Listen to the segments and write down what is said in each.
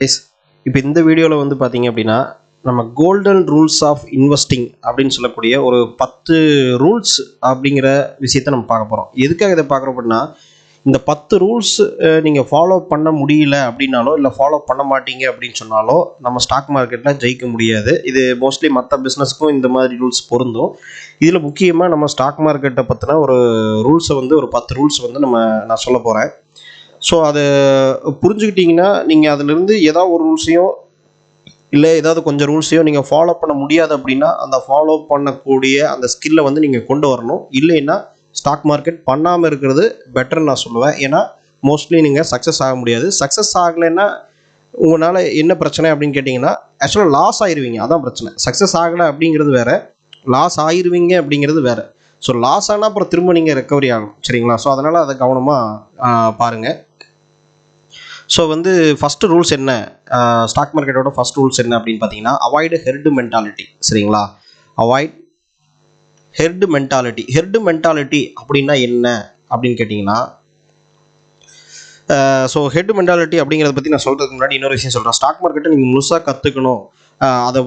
இப்போ இந்த வீடியோவில் வந்து பார்த்தீங்க அப்படின்னா நம்ம கோல்டன் ரூல்ஸ் ஆஃப் இன்வெஸ்டிங் அப்படின்னு சொல்லக்கூடிய ஒரு 10 ரூல்ஸ் அப்படிங்கிற விஷயத்தை நம்ம பார்க்க போகிறோம். எதுக்காக இதை பார்க்குறோம் அப்படின்னா, இந்த 10 ரூல்ஸ் நீங்கள் ஃபாலோ பண்ண முடியல அப்படின்னாலோ இல்லை ஃபாலோ பண்ண மாட்டீங்க அப்படின்னு சொன்னாலோ நம்ம ஸ்டாக் மார்க்கெட்டில் ஜெயிக்க முடியாது. இது மோஸ்ட்லி மற்ற பிஸ்னஸ்க்கும் இந்த மாதிரி ரூல்ஸ் பொருந்தும். இதில் முக்கியமாக நம்ம ஸ்டாக் மார்க்கெட்டை பற்றின ஒரு ரூல்ஸை வந்து ஒரு 10 ரூல்ஸ் வந்து நான் சொல்ல போகிறேன். ஸோ அதை புரிஞ்சுக்கிட்டிங்கன்னா நீங்கள் அதிலிருந்து ஏதாவது ஒரு ரூல்ஸையும் இல்லை ஏதாவது கொஞ்சம் ரூல்ஸையும் நீங்கள் ஃபாலோ பண்ண முடியாது அப்படின்னா அந்த ஃபாலோ பண்ணக்கூடிய அந்த ஸ்கில்லை வந்து நீங்கள் கொண்டு வரணும். இல்லைன்னா ஸ்டாக் மார்க்கெட் பண்ணாமல் இருக்கிறது பெட்டர்னு நான் சொல்லுவேன். ஏன்னா மோஸ்ட்லி நீங்கள் சக்ஸஸ் ஆக முடியாது. சக்ஸஸ் ஆகலைன்னா உங்களால் என்ன பிரச்சனை அப்படின்னு கேட்டிங்கன்னா, ஆக்சுவலாக லாஸ் ஆயிடுவீங்க. அதான் பிரச்சனை. சக்ஸஸ் ஆகலை அப்படிங்கிறது வேறு, லாஸ் ஆயிடுவீங்க அப்படிங்கிறது வேறு. ஸோ லாஸ் ஆனால் அப்புறம் திரும்ப நீங்கள் ரெக்கவரி ஆகணும். சரிங்களா? ஸோ அதனால் அதை கவனமாக பாருங்கள். ஸோ வந்து ஃபஸ்ட்டு ரூல்ஸ் என்ன, ஸ்டாக் மார்க்கெட்டோட ஃபஸ்ட் ரூல்ஸ் என்ன அப்படின்னு பார்த்தீங்கன்னா, அவாய்டு ஹெர்டு மென்டாலிட்டி. சரிங்களா? Avoid herd mentality. Herd mentality அப்படின்னா என்ன அப்படின்னு கேட்டிங்கன்னா, ஸோ ஹெட் மென்டாலிட்டி அப்படிங்கிறத பற்றி நான் சொல்கிறதுக்கு முன்னாடி இன்னொரு விஷயம் சொல்கிறேன். ஸ்டாக் மார்க்கெட்டை நீங்கள் முழுசாக கற்றுக்கணும், அதை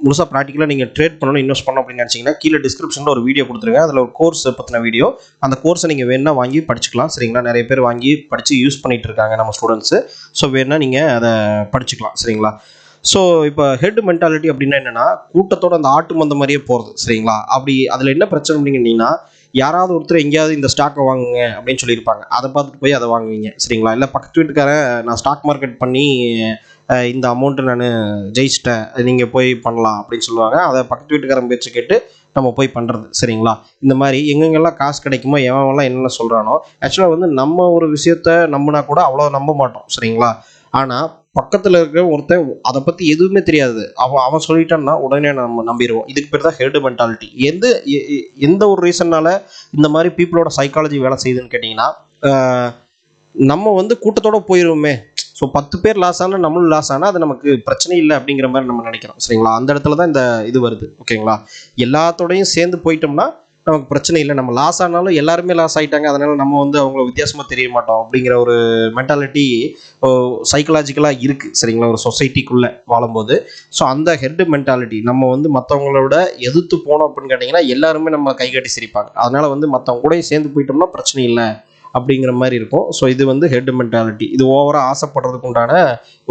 முழுசாக ப்ராக்டிக்கலாக நீங்கள் ட்ரேட் பண்ணணும், இன்வெஸ்ட் பண்ணணும் அப்படின்னு நினச்சிங்கன்னா கீழே டிஸ்கிரிப்ஷனில் ஒரு வீடியோ கொடுத்துருங்க. அதில் ஒரு கோர்ஸ் பற்றின வீடியோ. அந்த கோர்ஸை நீங்கள் வேணால் வாங்கி படிச்சுக்கலாம். சரிங்களா? நிறைய பேர் வாங்கி படித்து யூஸ் பண்ணிகிட்டு இருக்காங்க நம்ம ஸ்டூடெண்ட்ஸு. ஸோ வேணால் நீங்கள் அதை படிச்சுக்கலாம். சரிங்களா? ஸோ இப்போ ஹெட் மென்டாலிட்டி அப்படின்னா என்னென்னா, கூட்டத்தோட அந்த ஆட்டு மந்த மாதிரியே போகிறது. சரிங்களா? அப்படி அதில் என்ன பிரச்சனை அப்படின்னு கேட்டிங்கன்னா, யாராவது ஒருத்தர் எங்கேயாவது இந்த ஸ்டாக்கை வாங்குங்க அப்படின்னு சொல்லியிருப்பாங்க. அதை பார்த்துட்டு போய் அதை வாங்குவீங்க. சரிங்களா? இல்லை பக்கத்து வீட்டுக்காரன் நான் ஸ்டாக் மார்க்கெட் பண்ணி இந்த அமௌண்ட்டு நான் ஜெயிச்சிட்டேன், நீங்கள் போய் பண்ணலாம் அப்படின்னு சொல்லுவாங்க. அதை பக்கத்து வீட்டுக்காரன் பேச்சு கேட்டு நம்ம போய் பண்ணுறது. சரிங்களா? இந்த மாதிரி எங்கெங்கெல்லாம் காசு கிடைக்குமோ எவன்லாம் என்னென்ன சொல்கிறானோ, ஆக்சுவலாக வந்து நம்ம ஒரு விஷயத்த நம்பினா கூட அவ்வளோ நம்ப மாட்டோம். சரிங்களா? ஆனால் பக்கத்தில் இருக்க ஒருத்தன் அதை பற்றி எதுவுமே தெரியாது, அவன் சொல்லிட்டான்னா உடனே நம்ம நம்பிடுவோம். இதுக்கு பேர் தான் ஹெர்டு மென்டாலிட்டி. எந்த ஒரு ரீசன்னால இந்த மாதிரி பீப்புளோட சைக்காலஜி வேலை செய்யுதுன்னு கேட்டிங்கன்னா, நம்ம வந்து கூட்டத்தோடு போயிடுவோமே. ஸோ 10 பேர் லாஸ் ஆனால் நம்மளும் லாஸ் ஆனால் அது நமக்கு பிரச்சனை இல்லை அப்படிங்கிற மாதிரி நம்ம நினைக்கிறோம். சரிங்களா? அந்த இடத்துல தான் இந்த இது வருது. ஓகேங்களா? எல்லாத்தோடையும் சேர்ந்து போயிட்டோம்னா நமக்கு பிரச்சனை இல்லை. நம்ம லாஸ் ஆனாலும் எல்லாருமே லாஸ் ஆகிட்டாங்க, அதனால் நம்ம வந்து அவங்கள வித்தியாசமாக தெரிய மாட்டோம் அப்படிங்கிற ஒரு மென்டாலிட்டி சைக்கலாஜிக்கலாக இருக்குது. சரிங்களா? ஒரு சொசைட்டிக்குள்ளே வாழும்போது. ஸோ அந்த ஹெட் மென்டாலிட்டி நம்ம வந்து மற்றவங்களோட எதிர்த்து போனோம் அப்படின்னு கேட்டிங்கன்னா எல்லாருமே நம்ம கைகட்டி சிரிப்பாங்க. அதனால் வந்து மற்றவங்க கூட சேர்ந்து போயிட்டோம்னா பிரச்சனை இல்லை அப்படிங்கிற மாதிரி இருக்கும். ஸோ இது வந்து ஹெட் மென்டாலிட்டி. இது ஓவராக ஆசைப்படுறதுக்கு உண்டான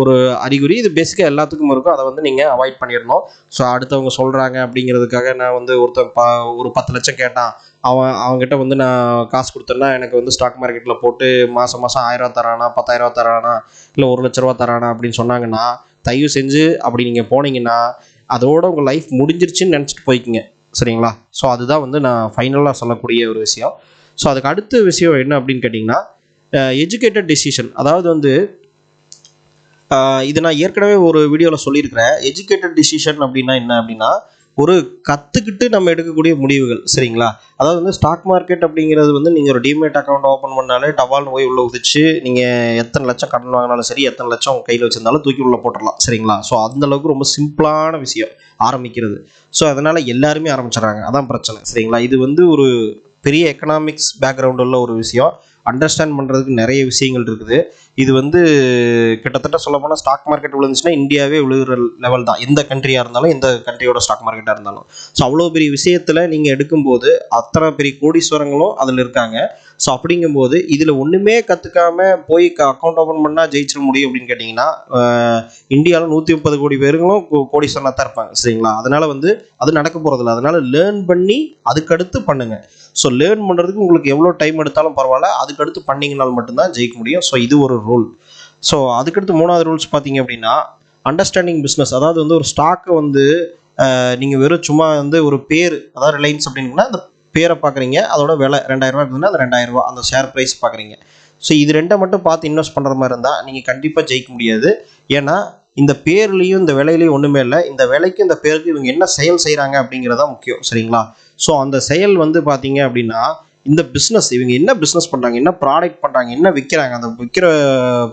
ஒரு அறிகுறி. இது பேசிக்காக எல்லாத்துக்கும் இருக்கும். அதை வந்து நீங்கள் அவாய்ட் பண்ணிடணும். ஸோ அடுத்தவங்க சொல்கிறாங்க அப்படிங்கிறதுக்காக நான் வந்து ஒரு 10 லட்சம் கேட்டான், அவங்ககிட்ட வந்து நான் காசு கொடுத்தேன்னா எனக்கு வந்து ஸ்டாக் மார்க்கெட்டில் போட்டு மாதம் 1000 தரானா, 10,000 தரானா, இல்லை 1 லட்ச ரூபா தரானா அப்படின்னு சொன்னாங்கன்னா, தயவு செஞ்சு அப்படி நீங்கள் போனீங்கன்னா அதோட உங்கள் லைஃப் முடிஞ்சிருச்சுன்னு நினச்சிட்டு போய்க்குங்க. சரிங்களா? ஸோ அதுதான் வந்து நான் ஃபைனலாக சொல்லக்கூடிய ஒரு விஷயம். ஸோ அதுக்கு அடுத்த விஷயம் என்ன அப்படின்னு கேட்டிங்கன்னா, எஜுகேட்டட் டெசிஷன். அதாவது வந்து இது நான் ஏற்கனவே ஒரு வீடியோவில் சொல்லியிருக்கிறேன். எஜுகேட்டட் டெசிஷன் அப்படின்னா என்ன அப்படின்னா, ஒரு கற்றுக்கிட்டு நம்ம எடுக்கக்கூடிய முடிவுகள். சரிங்களா? அதாவது வந்து ஸ்டாக் மார்க்கெட் அப்படிங்கிறது வந்து நீங்கள் ஒரு டிமேட் அக்கௌண்ட் ஓப்பன் பண்ணாலே டவால்னு போய் உள்ளே உதிச்சு நீங்கள் எத்தனை லட்சம் கடன் வாங்கினாலும் சரி, எத்தனை லட்சம் உங்கள் கையில் வச்சிருந்தாலும் தூக்கி உள்ளே போட்டுடலாம். சரிங்களா? ஸோ அந்தளவுக்கு ரொம்ப சிம்பிளான விஷயம் ஆரம்பிக்கிறது. ஸோ அதனால் எல்லாருமே ஆரம்பிச்சிடறாங்க. அதான் பிரச்சனை. சரிங்களா? இது வந்து ஒரு பெரிய எக்கனாமிக்ஸ் பேக்ரவுண்ட் உள்ள ஒரு விஷயம். அண்டர்ஸ்டாண்ட் பண்ணுறதுக்கு நிறைய விஷயங்கள் இருக்குது. இது வந்து கிட்டத்தட்ட சொல்லப்போனால் ஸ்டாக் மார்க்கெட் விழுந்துச்சுன்னா இந்தியாவே விழுகிற லெவல் தான். எந்த கண்ட்ரியாக இருந்தாலும், எந்த கண்ட்ரியோட ஸ்டாக் மார்க்கெட்டாக இருந்தாலும். ஸோ அவ்வளோ பெரிய விஷயத்தில் நீங்கள் எடுக்கும்போது அத்தனை பெரிய கோடீஸ்வரங்களும் அதில் இருக்காங்க. ஸோ அப்படிங்கும்போது இதில் ஒன்றுமே கற்றுக்காம போய் அக்கௌண்ட் ஓப்பன் பண்ணால் ஜெயிச்சிட முடியும் அப்படின்னு கேட்டிங்கன்னா, இந்தியாவில் 130 கோடி பேருங்களும் கோடீஸ்வரனாக தான் இருப்பாங்க. சரிங்களா? அதனால் வந்து அது நடக்க போகிறதில்ல. அதனால் லேர்ன் பண்ணி அதுக்கடுத்து பண்ணுங்கள். ஸோ லேர்ன் பண்ணுறதுக்கு உங்களுக்கு எவ்வளோ டைம் எடுத்தாலும் பரவாயில்ல, அதுக்கடுத்து பண்ணிங்கனால் மட்டும்தான் ஜெயிக்க முடியும். ஸோ இது ஒரு ரூல். ஸோ அதுக்கடுத்து 3வது ரூல்ஸ் பார்த்தீங்க அப்படின்னா, அண்டர்ஸ்டாண்டிங் பிஸ்னஸ். அதாவது வந்து ஒரு ஸ்டாக்கை வந்து நீங்கள் வெறும் சும்மா வந்து ஒரு பேர், அதாவது ரிலையன்ஸ் அப்படின்னா அந்த பேரை பார்க்குறீங்க, அதோட விலை 2000 ரூபா இருக்குதுன்னா அந்த 2000 ரூபா அந்த ஷேர் ப்ரைஸ் பார்க்குறீங்க. ஸோ இது 2 மட்டும் பார்த்து இன்வெஸ்ட் பண்ணுற மாதிரி இருந்தால் நீங்கள் கண்டிப்பாக ஜெயிக்க முடியாது. ஏன்னா இந்த பேர்லேயும் இந்த விலையிலையும் ஒன்றுமே இல்லை. இந்த விலைக்கும் இந்த பேருக்கு இவங்க என்ன செயல் செய்கிறாங்க அப்படிங்கிறதான் முக்கியம். சரிங்களா? ஸோ அந்த செயல் வந்து பார்த்தீங்க அப்படின்னா, இந்த பிஸ்னஸ் இவங்க என்ன பிஸ்னஸ் பண்ணுறாங்க, என்ன ப்ராடக்ட் பண்ணுறாங்க, என்ன விற்கிறாங்க, அந்த விற்கிற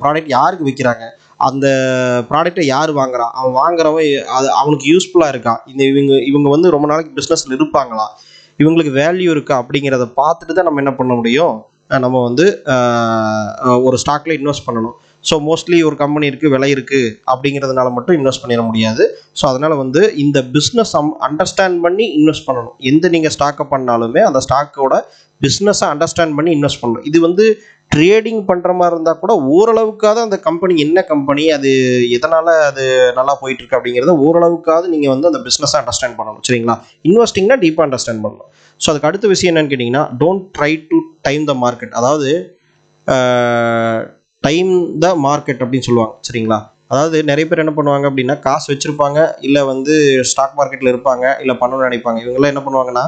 ப்ராடக்ட் யாருக்கு விற்கிறாங்க, அந்த ப்ராடக்டை யார் வாங்குறான், அவன் வாங்குறவன் அது அவனுக்கு யூஸ்ஃபுல்லாக இருக்கா, இவங்க வந்து ரொம்ப நாளைக்கு பிஸ்னஸில் இருப்பாங்களா, இவங்களுக்கு வேல்யூ இருக்கா அப்படிங்கிறத பார்த்துட்டு தான் நம்ம என்ன பண்ண முடியும், நம்ம வந்து ஒரு ஸ்டாக்ல இன்வெஸ்ட் பண்ணணும். ஸோ மோஸ்ட்லி ஒரு கம்பெனி இருக்குது, விலை இருக்குது அப்படிங்கிறதுனால மட்டும் இன்வெஸ்ட் பண்ணிட முடியாது. ஸோ அதனால் வந்து இந்த பிஸ்னஸ் அண்டர்ஸ்டாண்ட் பண்ணி இன்வெஸ்ட் பண்ணணும். எந்த நீங்கள் ஸ்டாக்கை பண்ணாலுமே அந்த ஸ்டாக்கோட பிஸ்னஸை அண்டர்ஸ்டாண்ட் பண்ணி இன்வெஸ்ட் பண்ணணும். இது வந்து ட்ரேடிங் பண்ணுற மாதிரி இருந்தால் கூட ஓரளவுக்காவது அந்த கம்பெனி என்ன கம்பெனி, அது எதனால் அது நல்லா போயிட்டுருக்கு அப்படிங்கிறத ஓரளவுக்காவது நீங்கள் வந்து அந்த பிஸ்னஸை அண்டர்ஸ்டாண்ட் பண்ணணும். சரிங்களா? இன்வெஸ்டிங்னா டீப்பாக அண்டர்ஸ்டாண்ட் பண்ணணும். ஸோ அதுக்கு அடுத்த விஷயம் என்னன்னு கேட்டிங்கன்னா, don't try to time the market. அதாவது டைம் த மார்க்கெட் அப்படின்னு சொல்லுவாங்க. சரிங்களா? அதாவது நிறைய பேர் என்ன பண்ணுவாங்க அப்படின்னா, காசு வச்சுருப்பாங்க, இல்லை வந்து ஸ்டாக் மார்க்கெட்டில் இருப்பாங்க, இல்லை பண்ணணும்னு நினைப்பாங்க. இவங்கெல்லாம் என்ன பண்ணுவாங்கன்னா,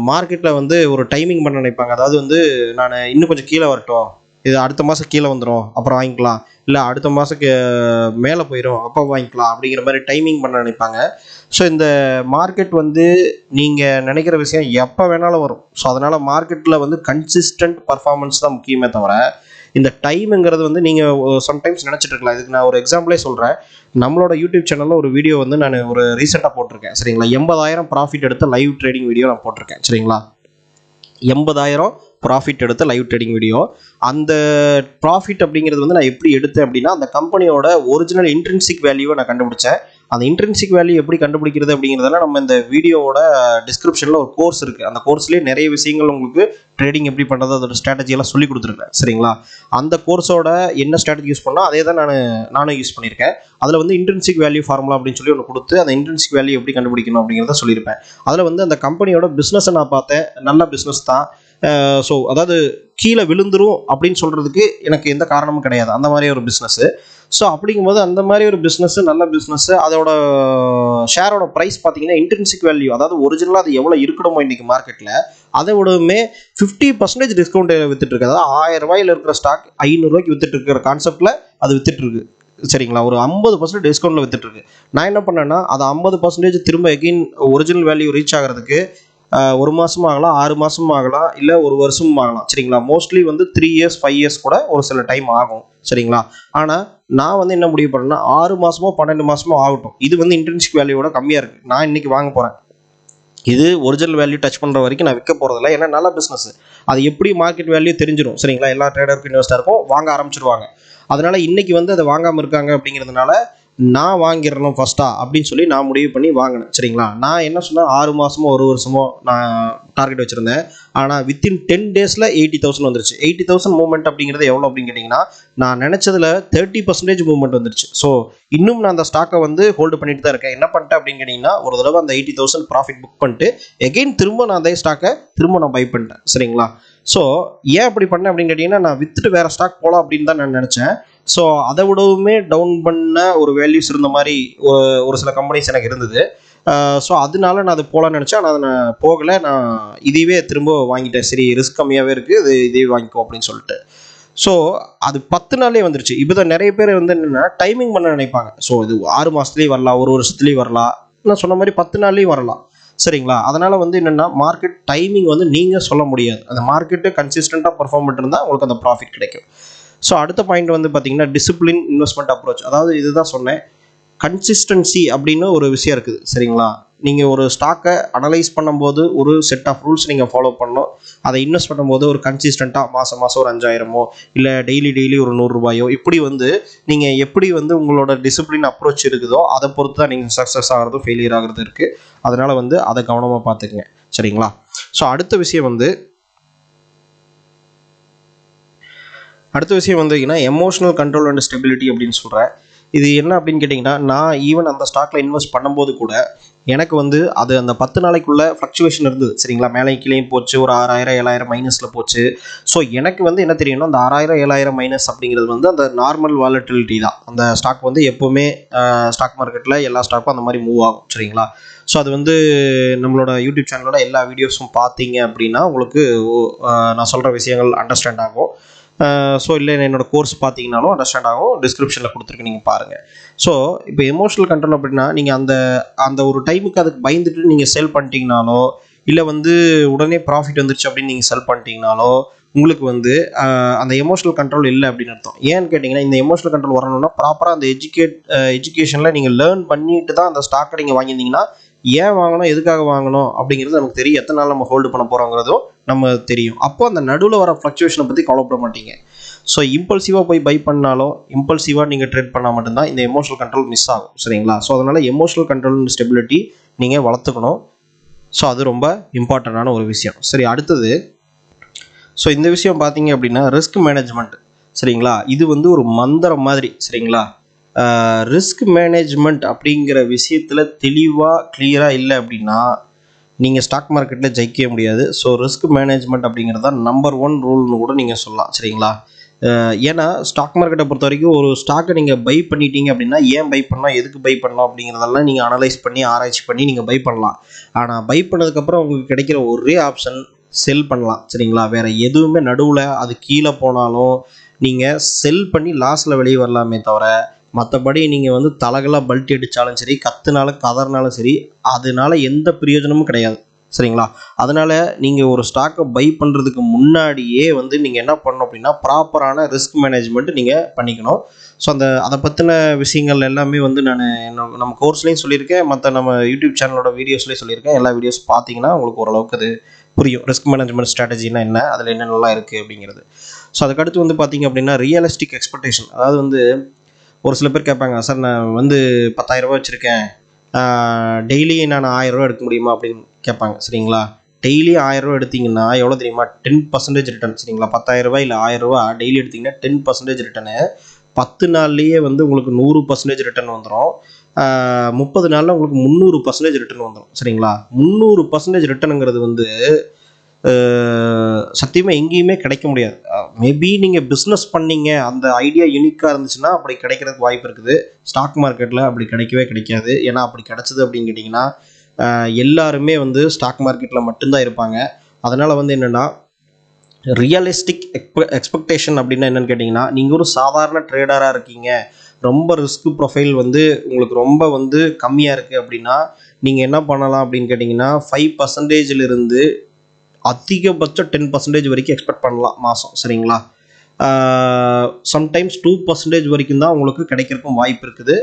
மார்க்கெட்டில் வந்து ஒரு டைமிங் பண்ண நினைப்பாங்க. அதாவது வந்து நான் இன்னும் கொஞ்சம் கீழே வரட்டும், இது அடுத்த மாதம் கீழே வந்துடும் அப்புறம் வாங்கிக்கலாம், இல்லை அடுத்த மாதத்துக்கு மேலே போயிடும் அப்போ வாங்கிக்கலாம் அப்படிங்கிற மாதிரி டைமிங் பண்ண நினைப்பாங்க. ஸோ இந்த மார்க்கெட் வந்து நீங்கள் நினைக்கிற விஷயம் எப்போ வேணாலும் வரும். ஸோ அதனால் மார்க்கெட்டில் வந்து கன்சிஸ்டன்ட் பர்ஃபார்மன்ஸ் தான் முக்கியமே தவிர, இந்த டைமுங்கிறது வந்து நீங்கள் சம்டைம்ஸ் நினச்சிட்டு இருக்கலாம். இதுக்கு நான் ஒரு எக்ஸாம்பிளே சொல்கிறேன். நம்மளோட யூடியூப் சேனலில் ஒரு வீடியோ வந்து நான் ஒரு ரீசெண்டாக போட்டிருக்கேன். சரிங்களா? 80,000 ப்ராஃபிட் எடுத்த லைவ் ட்ரேடிங் வீடியோ நான் போட்டிருக்கேன். சரிங்களா? 80,000 ப்ராஃபிட் எடுத்த லைவ் ட்ரேடிங் வீடியோ. அந்த ப்ராஃபிட் அப்படிங்கிறது வந்து நான் எப்படி எடுத்தேன் அப்படின்னா, அந்த கம்பெனியோட ஒரிஜினல் இன்ட்ரின்சிக் வேல்யூவை நான் கண்டுபிடிச்சேன். அந்த இன்ட்ரின்சிக் வேல்யூ எப்படி கண்டுபிடிக்கிறது அப்படிங்கிறதெல்லாம் நம்ம இந்த வீடியோவோட டிஸ்கிரிப்ஷனில் ஒரு கோர்ஸ் இருக்குது. அந்த கோர்ஸ்லேயே நிறைய விஷயங்கள் உங்களுக்கு ட்ரேடிங் எப்படி பண்ணுறது, அதோட ஸ்ட்ராட்டஜியெல்லாம் சொல்லி கொடுத்துருக்கேன். சரிங்களா? அந்த கோர்ஸோட என்ன ஸ்ட்ராட்டஜி யூஸ் பண்ணால் அதே தான் நானும் யூஸ் பண்ணியிருக்கேன். அதில் வந்து இன்ட்ரின்சிக் வேல்யூ ஃபார்முலா அப்படின்னு சொல்லி ஒன்று கொடுத்து அந்த இன்ட்ரின்சிக் வேல்யூ எப்படி கண்டுபிடிக்கணும் அப்படிங்கிறத சொல்லியிருப்பேன். அதில் வந்து அந்த கம்பெனியோட பிஸ்னஸை நான் பார்த்தேன். நல்ல பிஸ்னஸ் தான். ஸோ அதாவது கீழே விழுந்துரும் அப்படின்னு சொல்கிறதுக்கு எனக்கு எந்த காரணமும் கிடையாது. அந்த மாதிரி ஒரு பிஸ்னஸ்ஸு. ஸோ அப்படிங்கும்போது அந்த மாதிரி ஒரு பிஸ்னஸ்ஸு, நல்ல பிஸ்னஸ்ஸு, அதோட ஷேரோட ப்ரைஸ் பார்த்தீங்கன்னா இன்ட்ரின்சிக் வேல்யூ, அதாவது ஒரிஜினலாக அது எவ்வளோ இருக்கணுமோ இன்றைக்கி மார்க்கெட்டில் அதை விடவுமே 50% டிஸ்கவுண்ட் வித்துட்டு இருக்கு. அதாவது 1000 ரூபாயில் இருக்கிற ஸ்டாக் 500 ரூபாய்க்கு வித்துட்டு இருக்கிற கான்செப்டில் அது வித்துட்டு இருக்கு. சரிங்களா? ஒரு 50% டிஸ்கவுண்ட்டில் வித்துட்டு இருக்கு. நான் என்ன பண்ணேன்னா, அதை 50% திரும்ப எகெயின் ஒரிஜினல் வேல்யூ ரீச் ஆகிறதுக்கு 1 மாதமும் ஆகலாம், 6 மாதமும் ஆகலாம், இல்லை 1 வருஷமும் ஆகலாம். சரிங்களா? மோஸ்ட்லி வந்து 3 இயர்ஸ் 5 இயர்ஸ் கூட ஒரு சில டைம் ஆகும். சரிங்களா? ஆனால் நான் வந்து என்ன முடிவு பண்ணேன்னா, 6 மாதமோ 12 மாதமோ ஆகட்டும், இது வந்து இன்ட்ரின்சிக் வேல்யூவோட கம்மியாக இருக்குது, நான் இன்றைக்கி வாங்க போகிறேன், இது ஒரிஜினல் வேல்யூ டச் பண்ணுற வரைக்கும் நான் விற்க போகிறதில்ல. ஏன்னா நல்ல பிஸ்னஸ், அது எப்படி மார்க்கெட் வேல்யூ தெரிஞ்சிடும். சரிங்களா? எல்லா ட்ரேடருக்கும் இன்வெஸ்டருக்கும் வாங்க ஆரம்பிச்சிருவாங்க. அதனால் இன்றைக்கி வந்து அதை வாங்காமல் இருக்காங்க அப்படிங்கிறதுனால நான் வாங்கிடணும் ஃபஸ்ட்டா அப்படின்னு சொல்லி நான் முடிவு பண்ணி வாங்கினேன். சரிங்களா? நான் என்ன சொன்னேன், 6 மாதமோ 1 வருஷமோ நான் டார்கெட் வச்சுருந்தேன். ஆனால் வித்தின் 10 டேஸில் 80,000 வந்துருச்சு. 80,000 மூவ்மெண்ட் அப்படிங்கிறது எவ்வளோ அப்படின்னு கேட்டிங்கன்னா, நான் நினச்சதில் 30% மூவ்மெண்ட் வந்துருச்சு. ஸோ இன்னும் நான் அந்த ஸ்டாக்கை வந்து ஹோல்டு பண்ணிட்டு தான் இருக்கேன். என்ன பண்ணிட்டேன் அப்படின்னு கேட்டிங்கன்னா, ஒரு தடவை அந்த 80,000 ப்ராஃபிட் புக் பண்ணிட்டு எகெயின் திரும்ப நான் அதே ஸ்டாக்கை நான் பை பண்ணிட்டேன். சரிங்களா? ஸோ ஏன் அப்படி பண்ணேன் அப்படின்னு கேட்டிங்கன்னா, நான் வித்துட்டு வேறு ஸ்டாக் போகலாம் அப்படின்னு தான் நான் நினச்சேன். ஸோ அதை விடவுமே டவுன் பண்ண ஒரு வேல்யூஸ் இருந்த மாதிரி ஒரு சில கம்பெனிஸ் எனக்கு இருந்தது. ஸோ அதனால நான் அது போகலான்னு நினச்சேன். ஆனால் அதை நான் போகலை. நான் இதுவே திரும்ப வாங்கிட்டேன். சரி, ரிஸ்க் கம்மியாகவே இருக்குது, இதே வாங்கிக்கோ அப்படின்னு சொல்லிட்டு. ஸோ அது 10 நாள்லேயே வந்துருச்சு. இப்போ தான் நிறைய பேர் வந்து என்னென்னா டைமிங் பண்ண நினைப்பாங்க. ஸோ இது 6 மாதத்துலேயும் வரலாம், 1 வருஷத்துலேயும் வரலாம், நான் சொன்ன மாதிரி 10 நாள்லேயும் வரலாம். சரிங்களா? அதனால் வந்து என்னென்னா, மார்க்கெட் டைமிங் வந்து நீங்கள் சொல்ல முடியாது. அந்த மார்க்கெட்டு கன்சிஸ்டண்ட்டாக பர்ஃபார்ம் பண்ணிருந்தால் உங்களுக்கு அந்த ப்ராஃபிட் கிடைக்கும். ஸோ அடுத்த பாயிண்ட் வந்து பார்த்தீங்கன்னா, டிசிப்ளின் இன்வெஸ்ட்மெண்ட் அப்ரோச். அதாவது இதுதான் சொன்னேன், கன்சிஸ்டன்சி அப்படின்னு ஒரு விஷயம் இருக்குது. சரிங்களா? நீங்கள் ஒரு ஸ்டாக்கை அனலைஸ் பண்ணும்போது ஒரு செட் ஆஃப் ரூல்ஸ் நீங்கள் ஃபாலோ பண்ணணும். அதை இன்வெஸ்ட் பண்ணும்போது ஒரு கன்சிஸ்டண்ட்டாக மாதம் ஒரு 5,000மோ இல்லை டெய்லி ஒரு 100 ரூபாயோ இப்படி வந்து நீங்கள் எப்படி வந்து உங்களோட டிசிப்ளின் அப்ரோச் இருக்குதோ அதை பொறுத்து தான் நீங்கள் சக்ஸஸ் ஆகிறதும் ஃபெயிலியர் ஆகிறது இருக்குது. அதனால் வந்து அதை கவனமாக பார்த்துக்குங்க. சரிங்களா? ஸோ அடுத்த விஷயம் வந்து எமோஷனல் கண்ட்ரோல் அண்ட் ஸ்டெபிலிட்டி அப்படின்னு சொல்கிறேன். இது என்ன அப்படின்னு கேட்டிங்கன்னா, நான் ஈவன் அந்த ஸ்டாக்கில் இன்வெஸ்ட் பண்ணும்போது கூட எனக்கு வந்து அது அந்த 10 நாளைக்குள்ளே ஃப்ளக்சுவேஷன் இருந்தது. சரிங்களா? மேலே கீழேயும் போச்சு, ஒரு 6,000 7,000 மைனஸில் போச்சு. ஸோ எனக்கு வந்து என்ன தெரியும்னா, அந்த 6,000 7,000 மைனஸ் அப்படிங்கிறது வந்து அந்த நார்மல் வாலட்டிலிட்டி தான். அந்த ஸ்டாக் வந்து எப்போவுமே ஸ்டாக் மார்க்கெட்டில் எல்லா ஸ்டாக்கும் அந்த மாதிரி மூவ் ஆகும். சரிங்களா? ஸோ அது வந்து நம்மளோட யூடியூப் சேனலோட எல்லா வீடியோஸும் பார்த்தீங்க அப்படின்னா உங்களுக்கு நான் சொல்கிற விஷயங்கள் அண்டர்ஸ்டாண்ட் ஆகும். ஸோ இல்லை என்னோடய கோர்ஸ் பார்த்தீங்கன்னாலும் அண்டர்ஸ்டாண்ட் ஆகும். டிஸ்கிரிப்ஷனில் கொடுத்துருக்கு, நீங்கள் பாருங்கள். ஸோ இப்போ எமோஷனல் கண்ட்ரோல் அப்படின்னா, நீங்கள் அந்த ஒரு டைமுக்கு அதுக்கு பயந்துட்டு நீங்கள் செல் பண்ணிட்டீங்கனாலோ, இல்லை வந்து உடனே ப்ராஃபிட் வந்துருச்சு அப்படின்னு நீங்கள் செல் பண்ணிட்டீங்கனாலோ உங்களுக்கு வந்து அந்த எமோஷனல் கண்ட்ரோல் இல்லை அப்படின்னு அர்த்தம். ஏன்னு கேட்டிங்கன்னா, இந்த எமோஷனல் கண்ட்ரோல் வரணும்னா ப்ராப்பராக அந்த எஜுகேஷனில் நீங்கள் லேர்ன் பண்ணிட்டு தான் அந்த ஸ்டாக்கை நீங்கள் வாங்கியிருந்தீங்கன்னா, ஏன் வாங்கணும், எதுக்காக வாங்கணும் அப்படிங்கிறது நமக்கு தெரியும். எத்தனை நாள் நம்ம ஹோல்டு பண்ண போகிறோங்கிறதும் நம்ம தெரியும். அப்போ அந்த நடுவில் வர ஃப்ளக்சுவேஷனை பற்றி கவலைப்பட மாட்டீங்க. ஸோ இம்பல்சிவாக போய் பை பண்ணாலும் இம்பல்சிவாக நீங்கள் ட்ரேட் பண்ணால் மட்டும்தான் இந்த எமோஷனல் கண்ட்ரோல் மிஸ் ஆகும் சரிங்களா. ஸோ அதனால் எமோஷனல் கண்ட்ரோல் அண்ட் ஸ்டெபிலிட்டி நீங்கள் வளர்த்துக்கணும். ஸோ அது ரொம்ப இம்பார்ட்டண்டான ஒரு விஷயம். சரி, அடுத்தது ஸோ இந்த விஷயம் பார்த்தீங்க அப்படின்னா ரிஸ்க் மேனேஜ்மெண்ட் சரிங்களா. இது வந்து ஒரு மந்திரம் மாதிரி சரிங்களா. ரிஸ்க் மேனேஜ்மெண்ட் அப்படிங்கிற விஷயத்தில் தெளிவாக கிளியராக இல்லை அப்படின்னா நீங்கள் ஸ்டாக் மார்க்கெட்டில் ஜெயிக்கவே முடியாது. ஸோ ரிஸ்க் மேனேஜ்மெண்ட் அப்படிங்கிறது தான் நம்பர் 1 ரூல்னு கூட நீங்கள் சொல்லலாம் சரிங்களா. ஏன்னா ஸ்டாக் மார்க்கெட்டை பொறுத்த வரைக்கும் ஒரு ஸ்டாக்கை நீங்கள் பை பண்ணிட்டீங்க அப்படின்னா ஏன் பை பண்ணலாம், எதுக்கு பை பண்ணலாம் அப்படிங்கிறதெல்லாம் நீங்கள் அனலைஸ் பண்ணி ஆராய்ச்சி பண்ணி நீங்கள் பை பண்ணலாம். ஆனால் பை பண்ணதுக்கப்புறம் உங்களுக்கு கிடைக்கிற ஒரே ஆப்ஷன் செல் பண்ணலாம் சரிங்களா. வேறு எதுவுமே நடுவில் அது கீழே போனாலும் நீங்கள் செல் பண்ணி லாஸில் வெளியே வரலாமே தவிர மற்றபடி நீங்கள் வந்து தலகலாக பல்ட்டி அடித்தாலும் சரி, கத்துனாலும் கதறினாலும் சரி, அதனால எந்த பிரயோஜனமும் கிடையாது சரிங்களா. அதனால் நீங்கள் ஒரு ஸ்டாக்கை பை பண்ணுறதுக்கு முன்னாடியே வந்து நீங்கள் என்ன பண்ணணும் அப்படின்னா ப்ராப்பரான ரிஸ்க் மேனேஜ்மெண்ட் நீங்கள் பண்ணிக்கணும். ஸோ அதை பற்றின விஷயங்கள் எல்லாமே வந்து நான் நம்ம கோர்ஸ்லேயும் சொல்லியிருக்கேன், மற்ற நம்ம யூடியூப் சேனலோட வீடியோஸ்லேயும் சொல்லியிருக்கேன். எல்லா வீடியோஸ் பார்த்தீங்கன்னா உங்களுக்கு ஓரளவுக்கு அது புரியும். ரிஸ்க் மேனேஜ்மெண்ட் ஸ்ட்ராட்டஜினா என்ன, அதில் என்னென்னலாம் இருக்குது அப்படிங்கிறது. ஸோ அதுக்கடுத்து வந்து பார்த்தீங்க அப்படின்னா ரியலிஸ்டிக் எக்ஸ்பெக்டேஷன். அதாவது வந்து ஒரு சில பேர் கேட்பாங்க, சார் நான் வந்து 10,000 ரூபா வச்சுருக்கேன், டெய்லி நான் 1000 ரூபா எடுக்க முடியுமா அப்படின்னு கேட்பாங்க சரிங்களா. டெய்லி 1000 ரூபா எடுத்திங்கன்னா எவ்வளோ தெரியுமா, 10% ரிட்டர்ன் சரிங்களா. 10,000 ரூபாய் இல்லை 1000 ரூபா டெய்லி எடுத்திங்கன்னா 10% ரிட்டர்னு. 10 நாள்லேயே வந்து உங்களுக்கு 100% ரிட்டர்ன் வந்துடும். 30 நாளில் உங்களுக்கு 300% ரிட்டர்ன் வந்துடும் சரிங்களா. 300% ரிட்டர்னுங்கிறது வந்து சத்தியமாக எங்கேயுமே கிடைக்க முடியாது. மேபி நீங்கள் பிஸ்னஸ் பண்ணீங்க, அந்த ஐடியா யூனிக்காக இருந்துச்சுன்னா அப்படி கிடைக்கிறதுக்கு வாய்ப்பு இருக்குது. ஸ்டாக் மார்க்கெட்டில் அப்படி கிடைக்கவே கிடைக்காது. ஏன்னா அப்படி கிடச்சிது அப்படின்னு கேட்டிங்கன்னா எல்லாருமே வந்து ஸ்டாக் மார்க்கெட்டில் மட்டும்தான் இருப்பாங்க. அதனால் வந்து என்னென்னா ரியலிஸ்டிக் எக்ஸ்பெக்டேஷன் அப்படின்னா என்னென்னு கேட்டிங்கன்னா, நீங்கள் ஒரு சாதாரண ட்ரேடராக இருக்கீங்க, ரொம்ப ரிஸ்க் ப்ரொஃபைல் வந்து உங்களுக்கு ரொம்ப வந்து கம்மியாக இருக்குது அப்படின்னா நீங்கள் என்ன பண்ணலாம் அப்படின்னு கேட்டிங்கன்னா 5%லிருந்து அதிகபட்சம் 10% வரைக்கும் எக்ஸ்பெக்ட் பண்ணலாம் மாதம் சரிங்களா. சம்டைம்ஸ் 2% வரைக்கும் தான் உங்களுக்கு கிடைக்கிறதுக்கும் வாய்ப்பு இருக்குது.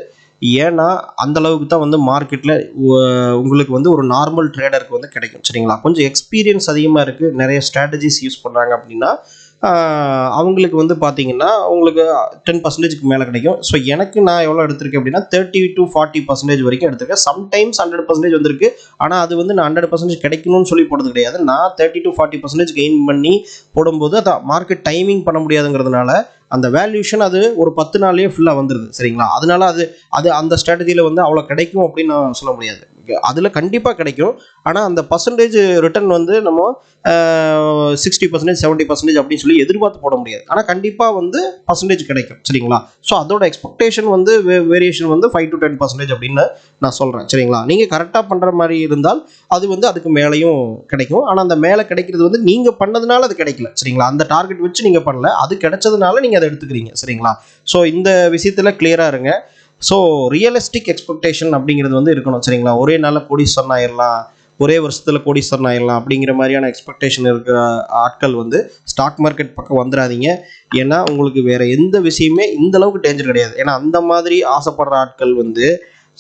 ஏன்னா அந்தளவுக்கு தான் வந்து மார்க்கெட்டில் உங்களுக்கு வந்து ஒரு நார்மல் ட்ரேடருக்கு வந்து கிடைக்கும் சரிங்களா. கொஞ்சம் எக்ஸ்பீரியன்ஸ் அதிகமாக இருக்குது, நிறைய ஸ்ட்ராட்டஜிஸ் யூஸ் பண்ணுறாங்க அப்படின்னா அவங்களுக்கு வந்து பார்த்தீங்கன்னா உங்களுக்கு 10%க்கு மேலே கிடைக்கும். ஸோ எனக்கு நான் எவ்வளோ எடுத்திருக்கேன் அப்படின்னா 30 to 40% வரைக்கும் எடுத்திருக்கேன். சம்டைம்ஸ் 100% வந்திருக்கு. ஆனால் அது வந்து நான் 100% கிடைக்கணும்னு சொல்லி போடுறது கிடையாது. நான் 30 to 40% கெயின் பண்ணி போடும்போது அதை மார்க்கெட் டைமிங் பண்ண முடியாதுங்கிறதுனால அந்த வேல்யூஷன் அது ஒரு 10 நாள்லேயே ஃபுல்லாக வந்துடுது சரிங்களா. அதனால அது அந்த ஸ்ட்ராட்டஜியில் வந்து அவ்வளோ கிடைக்கும் அப்படின்னு நான் சொல்ல முடியாது. அதில் கண்டிப்பாக கிடைக்கும். ஆனால் அந்த பர்சன்டேஜ் ரிட்டர்ன் வந்து நம்ம 60% 70% அப்படின்னு சொல்லி எதிர்பார்த்து போட முடியாது. ஆனால் கண்டிப்பாக வந்து பர்சன்டேஜ் கிடைக்கும் சரிங்களா. ஸோ அதோட எக்ஸ்பெக்டேஷன் வந்து வேரியேஷன் வந்து 5 to 10% அப்படின்னு நான் சொல்கிறேன் சரிங்களா. நீங்கள் கரெக்டாக பண்ணுற மாதிரி இருந்தால் அது வந்து அதுக்கு மேலேயும் கிடைக்கும். ஆனால் அந்த மேலே கிடைக்கிறது வந்து நீங்கள் பண்ணதுனால அது கிடைக்கல சரிங்களா. அந்த டார்கெட் வச்சு நீங்கள் பண்ணல, அது கிடைச்சதுனால நீங்கள் அதை எடுத்துக்கிறீங்க சரிங்களா. ஸோ இந்த விஷயத்தில் கிளியராக இருங்க. ஸோ ரியலிஸ்டிக் எக்ஸ்பெக்டேஷன் அப்படிங்கிறது வந்து இருக்கணும் சரிங்களா. ஒரே நாளில் கோடீஸ்வரன் ஆயிடலாம், ஒரே வருஷத்தில் கோடீஸ்வரன் ஆயிடலாம் அப்படிங்கிற மாதிரியான எக்ஸ்பெக்டேஷன் இருக்கிற ஆட்கள் வந்து ஸ்டாக் மார்க்கெட் பக்கம் வந்துடாதீங்க. ஏன்னா உங்களுக்கு வேறு எந்த விஷயமே இந்த அளவுக்கு டேஞ்சர் கிடையாது. ஏன்னா அந்த மாதிரி ஆசைப்படுற ஆட்கள் வந்து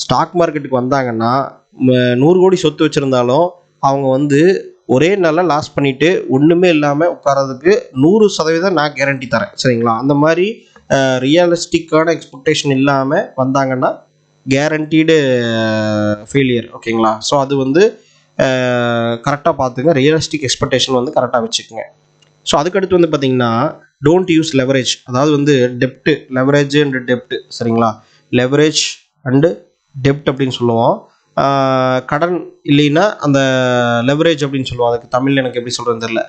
ஸ்டாக் மார்க்கெட்டுக்கு வந்தாங்கன்னா 100 கோடி சொத்து வச்சுருந்தாலும் அவங்க வந்து ஒரே நாளில் லாஸ் பண்ணிவிட்டு ஒன்றுமே இல்லாமல் உட்காரதுக்கு 100% நான் கேரண்டி தரேன் சரிங்களா. அந்த மாதிரி ரியலிஸ்டிக்கான எக்ஸ்பெக்டேஷன் இல்லாமல் வந்தாங்கன்னா கேரண்டீடு ஃபெயிலியர் ஓகேங்களா. ஸோ அது வந்து கரெக்டாக பார்த்துங்க, ரியலிஸ்டிக் எக்ஸ்பெக்டேஷன் வந்து கரெக்டாக வச்சுக்கோங்க. ஸோ அதுக்கடுத்து வந்து பார்த்திங்கன்னா டோன்ட் யூஸ் லெவரேஜ். அதாவது வந்து டெப்ட்டு, லெவரேஜ் அண்ட் டெப்ட்டு சரிங்களா. லெவரேஜ் அண்டு டெப்ட் அப்படின்னு சொல்லுவோம். கடன் இல்லைன்னா அந்த லெவரேஜ் அப்படின்னு சொல்லுவோம். அதுக்கு தமிழ் எனக்கு எப்படி சொல்கிறதுன்னு தெரியல.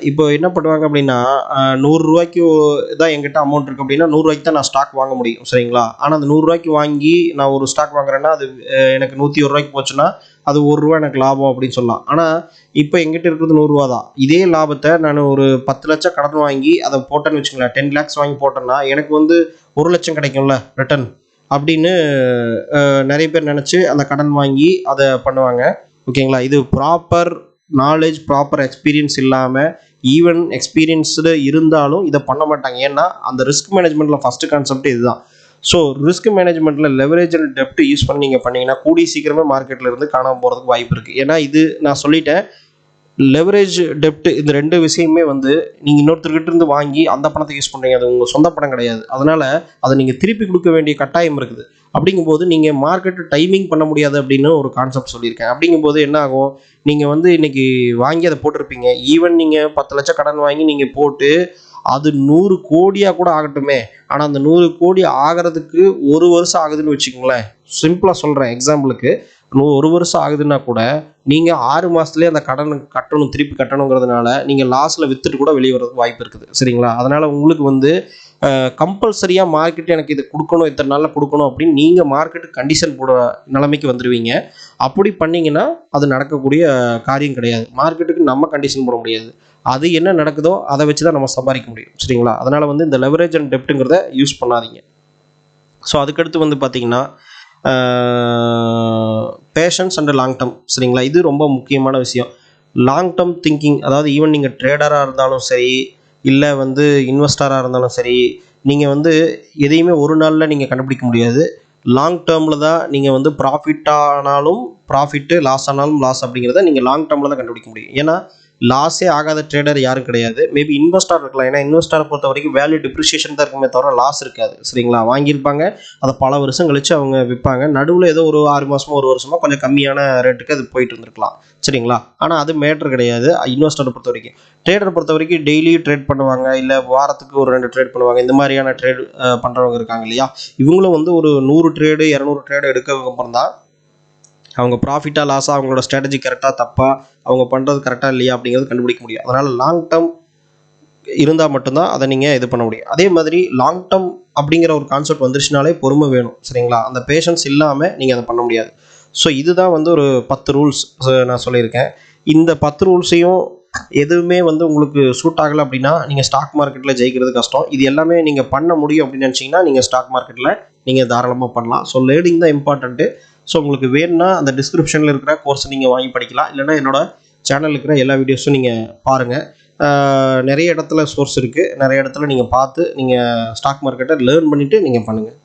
இப்போ என்ன பண்ணுவாங்க அப்படின்னா 100 ரூபாய்க்கு தான் என்கிட்ட அமௌண்ட் இருக்குது அப்படின்னா 100 ரூபாய்க்கு தான் நான் ஸ்டாக் வாங்க முடியும் சரிங்களா. ஆனால் அந்த 100 ரூபாய்க்கு வாங்கி நான் ஒரு ஸ்டாக் வாங்குறேன்னா அது எனக்கு 101 ரூபாய்க்கு போச்சுன்னா அது 1 ரூபா எனக்கு லாபம் அப்படின்னு சொல்லலாம். ஆனால் இப்போ எங்கிட்ட இருக்கிறது 100 ரூபா தான். இதே லாபத்தை நான் ஒரு 10 லட்சம் கடன் வாங்கி அதை போட்டேன்னு வச்சுங்களேன், 10 lakhs வாங்கி போட்டேன்னா எனக்கு வந்து 1 லட்சம் கிடைக்கும்ல ரிட்டர்ன் அப்படின்னு நிறைய பேர் நினச்சி அந்த கடன் வாங்கி அதை பண்ணுவாங்க ஓகேங்களா. இது ப்ராப்பர் நாலேஜ், ப்ராப்பர் எக்ஸ்பீரியன்ஸ் இல்லாமல், ஈவன் எக்ஸ்பீரியன்ஸ்டு இருந்தாலும் இதை பண்ண மாட்டாங்க. ஏன்னா அந்த ரிஸ்க் மேனேஜ்மெண்ட்டில் ஃபஸ்ட்டு கான்செப்ட் இதுதான். ஸோ ரிஸ்க் மேனேஜ்மெண்ட்டில் லெவரேஜ் அண்ட் டெப்ட் யூஸ் பண்ணி நீங்கள் பண்ணிங்கன்னா கூடி சீக்கிரமே மார்க்கெட்டில் இருந்து காணாமல் போகிறதுக்கு வாய்ப்பு இருக்குது. ஏன்னா இது நான் சொல்லிட்டேன், லெவரேஜ் டெப்ட் இந்த ரெண்டு விஷயமே வந்து நீங்கள் இன்னொருத்தர்கிட்ட இருந்து வாங்கி அந்த பணத்தை யூஸ் பண்ணுறீங்க, அது உங்கள் சொந்த பணம் கிடையாது. அதனால் அதை நீங்கள் திருப்பி கொடுக்க வேண்டிய கட்டாயம் இருக்குது. அப்படிங்கும்போது நீங்கள் மார்க்கெட்டு டைமிங் பண்ண முடியாது அப்படின்னு ஒரு கான்செப்ட் சொல்லியிருக்கேன். அப்படிங்கும்போது என்ன ஆகும், நீங்கள் வந்து இன்றைக்கி வாங்கி அதை போட்டிருப்பீங்க. ஈவன் நீங்கள் 10 லட்சம் கடன் வாங்கி நீங்கள் போட்டு அது 100 கோடியாக கூட ஆகட்டுமே, ஆனால் அந்த 100 கோடி ஆகிறதுக்கு 1 வருஷம் ஆகுதுன்னு வச்சுக்கோங்களேன். சிம்பிளாக சொல்கிறேன் எக்ஸாம்பிளுக்கு, 1 வருஷம் ஆகுதுன்னா கூட நீங்கள் 6 மாதத்துலேயே அந்த கடன் கட்டணும், திருப்பி கட்டணுங்கிறதுனால நீங்கள் லாஸில் விற்றுட்டு கூட வெளியே வரதுக்கு வாய்ப்பு இருக்குது. சரிங்களா? அதனால் உங்களுக்கு வந்து கம்பல்சரியாக மார்க்கெட் எனக்கு இது கொடுக்கணும், இத்தனை நாளில் கொடுக்கணும் அப்படின்னு நீங்கள் மார்க்கெட்டு கண்டிஷன் போட நிலைமைக்கு வந்துடுவீங்க. அப்படி பண்ணிங்கன்னா அது நடக்கக்கூடிய காரியம் கிடையாது. மார்க்கெட்டுக்கு நம்ம கண்டிஷன் போட முடியாது. அது என்ன நடக்குதோ அதை வச்சு தான் நம்ம சம்பாதிக்க முடியும். சரிங்களா? அதனால் வந்து இந்த லெவரேஜ் அண்ட் டெப்ட்டுங்கிறத யூஸ் பண்ணாதீங்க. ஸோ அதுக்கடுத்து வந்து பார்த்தீங்கன்னா பேஷன்ஸ் அண்ட் லாங் டேர்ம். சரிங்களா? இது ரொம்ப முக்கியமான விஷயம். லாங் டேர்ம் திங்கிங், அதாவது ஈவன் நீங்கள் ட்ரேடராக இருந்தாலும் சரி, இல்லை வந்து இன்வெஸ்டராக இருந்தாலும் சரி, நீங்கள் வந்து எதையுமே ஒரு நாளில் நீங்கள் கண்டுபிடிக்க முடியாது. லாங் டேர்மில் தான் நீங்கள் வந்து ப்ராஃபிட் ஆனாலும் ப்ராஃபிட்டு, லாஸ் ஆனாலும் லாஸ் அப்படிங்கிறத நீங்கள் லாங் டேர்மில் தான் கண்டுபிடிக்க முடியும். ஏன்னா லாஸே ஆகாத ட்ரேடர் யாரும் கிடையாது. மேபி இன்வெஸ்டர் இருக்கலாம். ஏன்னா இன்வெஸ்டரை பொறுத்த வரைக்கும் வேல்யூ டிப்ரிஷியேஷன் தான் இருக்குமே தவிர லாஸ் இருக்காது. சரிங்களா? வாங்கியிருப்பாங்க, அதை பல வருஷம் கழிச்சு அவங்க விற்பாங்க. நடுவில் ஏதோ ஒரு 6 மாதமோ 1 வருஷமோ கொஞ்சம் கம்மியான ரேட்டுக்கு அது போயிட்டு இருந்திருக்கலாம். சரிங்களா? ஆனால் அது மேட்ரு கிடையாது இன்வெஸ்டரை பொறுத்த வரைக்கும். ட்ரேடரை பொறுத்த வரைக்கும் டெய்லி ட்ரேட் பண்ணுவாங்க, இல்லை வாரத்துக்கு ஒரு 2 ட்ரேட் பண்ணுவாங்க. இந்த மாதிரியான ட்ரேட் பண்ணுறவங்க இருக்காங்க இல்லையா? இவங்களும் வந்து ஒரு 100 ட்ரேடு 200 ட்ரேடு எடுக்கிறதுக்கு அப்புறம் தான் அவங்க ப்ராஃபிட்டாக லாஸாக, அவங்களோட ஸ்ட்ராட்டஜி கரெக்டாக தப்பாக, அவங்க பண்ணுறது கரெக்டாக இல்லையா அப்படிங்கிறது கண்டுபிடிக்க முடியும். அதனால் லாங் டேர்ம் இருந்தால் மட்டும்தான் அதை நீங்கள் இது பண்ண முடியும். அதே மாதிரி லாங் டேர்ம் அப்படிங்கிற ஒரு கான்செப்ட் வந்துருச்சுனாலே பொறுமை வேணும். சரிங்களா? அந்த பேஷன்ஸ் இல்லாமல் நீங்கள் அதை பண்ண முடியாது. ஸோ இதுதான் வந்து ஒரு 10 ரூல்ஸ் நான் சொல்லியிருக்கேன். இந்த 10 ரூல்ஸையும் எதுவுமே வந்து உங்களுக்கு சூட் ஆகலை அப்படின்னா நீங்கள் ஸ்டாக் மார்க்கெட்டில் ஜெயிக்கிறது கஷ்டம். இது எல்லாமே நீங்கள் பண்ண முடியும் அப்படின்னு நினச்சிங்கன்னா நீங்கள் ஸ்டாக் மார்க்கெட்டில் நீங்கள் தாராளமாக பண்ணலாம். ஸோ லேர்னிங் தான் இம்பார்ட்டண்ட்டு. ஸோ உங்களுக்கு வேணும்னா அந்த டிஸ்கிரிப்ஷனில் இருக்கிற கோர்ஸ் நீங்கள் வாங்கி படிக்கலாம். இல்லைனா என்னோட சேனலில் இருக்கிற எல்லா வீடியோஸும் நீங்கள் பாருங்கள். நிறைய இடத்துல சோர்ஸ் இருக்குது. நிறைய இடத்துல நீங்கள் பார்த்து நீங்கள் ஸ்டாக் மார்க்கெட்டை லேர்ன் பண்ணிவிட்டு நீங்கள் பண்ணுங்கள்.